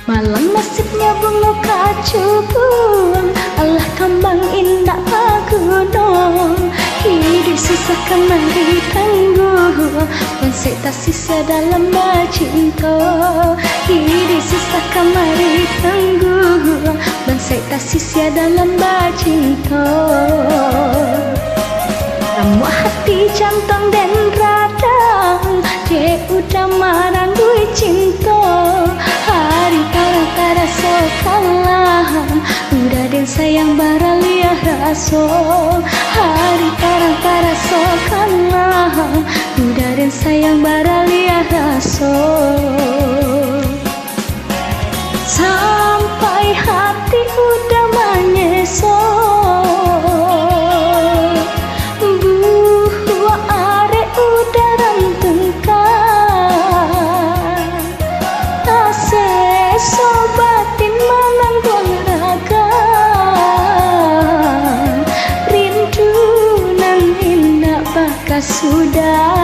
Malam nasibnya bunga kacubung, Allah kambang indah pagunung. Hidup susah kemari tangguh, konsep tak sisa dalam cinta. Hidup susah kemari tangguh, konsep tak sisa dalam cinta. Ramu hati jantung dan radang, dia udah marah duit cinta. Hari tara-tara sokalah, udah dan sayang baralia raso. Hari tara-tara sokalah, udah dan sayang baralia raso. Sampai hati udah menyesal, buah are udah rantengkan. Ase sobatin menanggung raga, rindu nan indah bakas sudahan.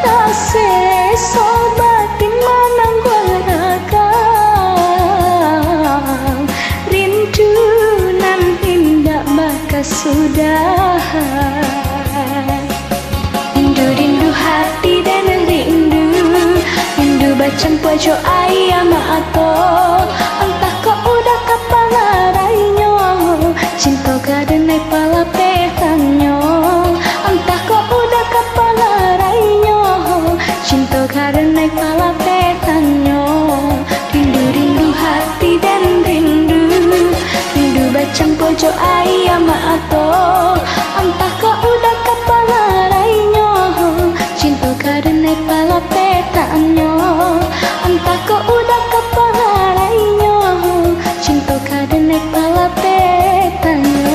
Ase sobatin menanggung raga, rindu nan indah bakas sudahan. Rindu hati dan rindu bacang pojok ayam atau entah kau udah kapan larainya. Cinta gada naik pala petanya, entah kau udah kapan larainya. Cinta gada naik pala petanya. Rindu hati dan rindu bacang pojok ayam atau entah kau udah kapan larainya. Cinta gada naik pala petanya, entah kau udah kapan larainya. Cinta gada naik pala petanya.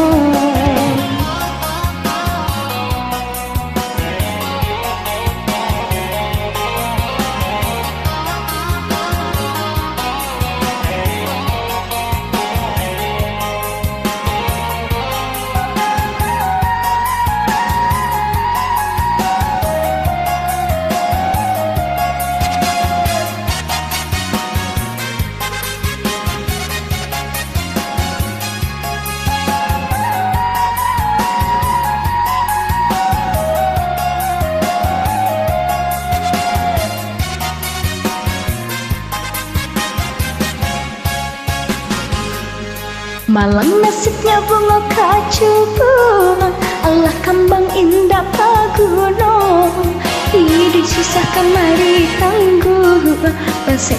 Malam nasibnya bunga kacubung, Allah kambang indah pagunung. Hidup susah kemari tangguh, konsep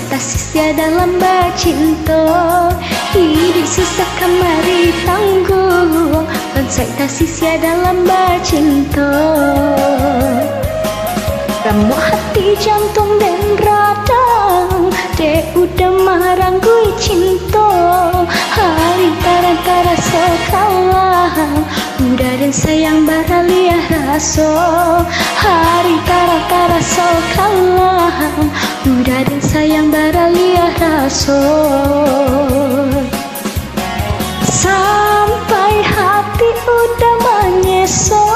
dalam cinta. Hidup susah kemari tangguh, konsep dalam cinta. Ramu hati jantung dan radang, dia udah marang gue cinta. Hari tara-tara sokalah, udah dan sayang baralia raso. Hari tara-tara sokalah, udah dan sayang baralia raso. Sampai hati udah menyesal,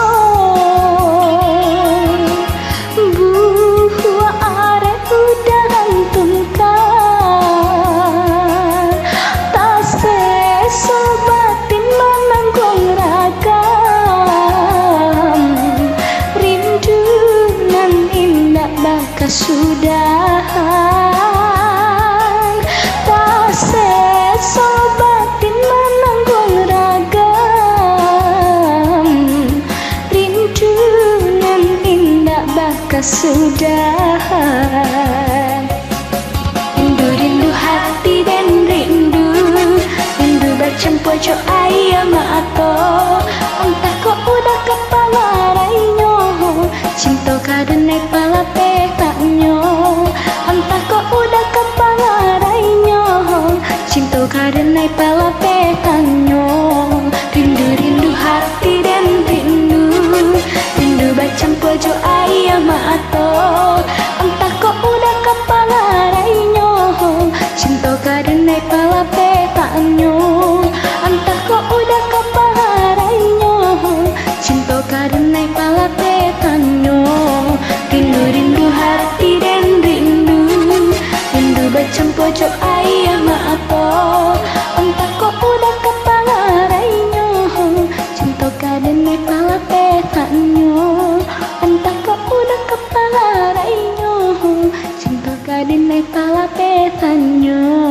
buah are udah rantengkan. Tase sobatin menanggung ragam, rindu nan indah bakas sudahan. Tase sobatin menanggung ragam, rindu nan indah bakas sudahan. Rindu hati dan rindu bacang pojok ayam atau entah kau udah kapan larainya. Cinta kada naik pala petanya, entah kau udah kapan larainya. Cinta kada naik pala petanya. Rindu hati dan rindu bacang pojok ayam atau entah kau udah kapan larainya. Cinta kada naik pala petanya, entah kau udah kapan larainya. Cinta kada naik pala petanya. Rindu hati dan rindu palape sanyo